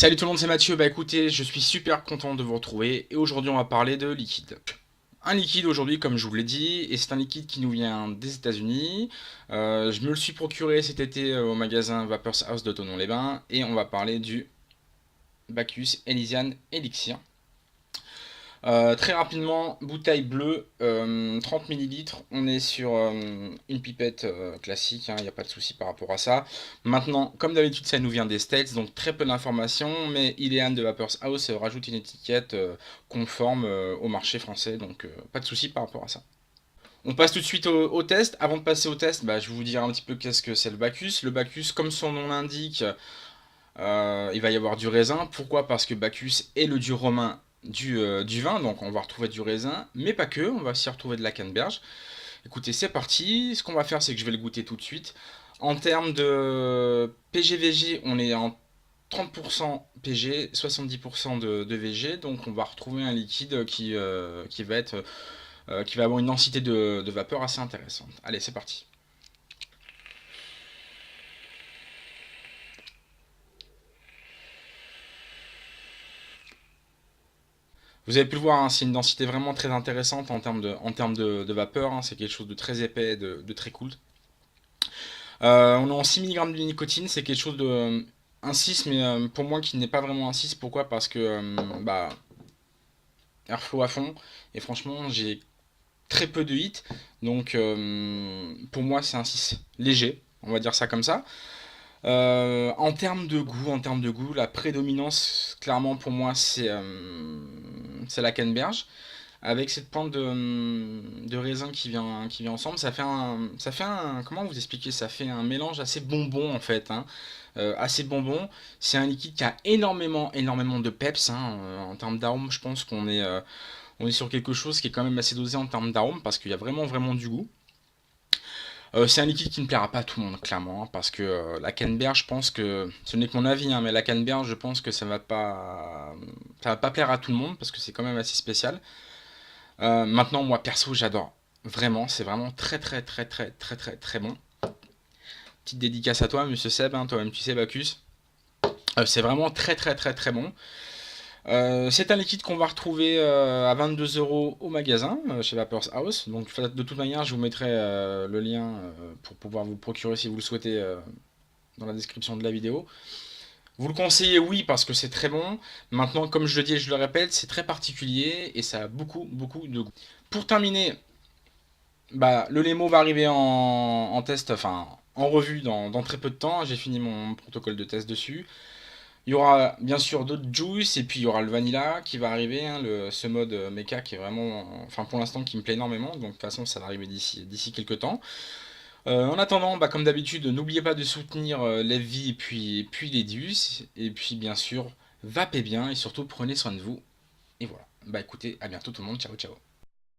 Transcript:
Salut tout le monde, c'est Mathieu. Bah écoutez, je suis super content de vous retrouver et aujourd'hui on va parler de liquide. Un liquide aujourd'hui, comme je vous l'ai dit, et c'est un liquide qui nous vient des États-Unis. Je me le suis procuré cet été au magasin Vapors House de Thonon-les-Bains et on va parler du Bacchus Elysian Elixir. Très rapidement, bouteille bleue, 30 millilitres. On est sur une pipette classique, il n'y a pas de souci par rapport à ça. Maintenant, comme d'habitude, ça nous vient des States, donc très peu d'informations, mais Ileana de Vapors House rajoute une étiquette conforme au marché français, donc pas de souci par rapport à ça. On passe tout de suite au test. Avant de passer au test, bah, je vais vous dire un petit peu qu'est-ce que c'est le Bacchus. Le Bacchus, comme son nom l'indique, il va y avoir du raisin. Pourquoi? Parce que Bacchus est le dieu romain du vin, donc on va retrouver du raisin, mais pas que, on va aussi retrouver de la canneberge. Écoutez, c'est parti. Ce qu'on va faire, c'est que je vais le goûter tout de suite. En termes de PG-VG, on est en 30% PG, 70% de VG, donc on va retrouver un liquide qui va avoir une densité de vapeur assez intéressante. Allez, c'est parti. Vous avez pu le voir, hein, c'est une densité vraiment très intéressante en termes de vapeur, hein, c'est quelque chose de très épais, de très cool. On est en 6 mg de nicotine, c'est quelque chose de un 6, mais pour moi qui n'est pas vraiment un 6. Pourquoi? Parce que bah, airflow à fond, et franchement j'ai très peu de hits, donc pour moi c'est un 6 léger, on va dire ça comme ça. En termes de goût, la prédominance, clairement pour moi, c'est la canneberge. Avec cette pointe de raisin qui vient ensemble, comment vous expliquer? Ça fait un mélange assez bonbon en fait, hein. Assez bonbon. C'est un liquide qui a énormément, énormément de peps, hein. En termes d'arôme, je pense qu'on est sur quelque chose qui est quand même assez dosé en termes d'arôme parce qu'il y a vraiment, vraiment du goût. C'est un liquide qui ne plaira pas à tout le monde, clairement, hein, parce que la canneberge, je pense que, ce n'est que mon avis, hein, mais la canneberge, je pense que ça va pas plaire à tout le monde, parce que c'est quand même assez spécial. Maintenant, moi, perso, j'adore. Vraiment, c'est vraiment très, très, très, très, très, très, très bon. Petite dédicace à toi, monsieur Seb, hein, toi-même, tu sais, Bacchus. C'est vraiment très, très, très, très bon. C'est un liquide qu'on va retrouver à 22 euros au magasin chez Vapors House. Donc de toute manière, je vous mettrai le lien pour pouvoir vous le procurer si vous le souhaitez dans la description de la vidéo. Vous le conseillez, oui, parce que c'est très bon. Maintenant, comme je le dis et je le répète, c'est très particulier et ça a beaucoup, beaucoup de goût. Pour terminer, bah, le Lemo va arriver en test, enfin en revue dans très peu de temps. J'ai fini mon protocole de test dessus. Il y aura bien sûr d'autres juice et puis il y aura le vanilla qui va arriver, hein, ce mode mecha qui est vraiment, enfin pour l'instant qui me plaît énormément, donc de toute façon ça va arriver d'ici quelques temps. En attendant, bah, comme d'habitude, n'oubliez pas de soutenir Levi et puis les Dius, et puis bien sûr, vapez bien et surtout prenez soin de vous. Et voilà, bah écoutez, à bientôt tout le monde, ciao ciao.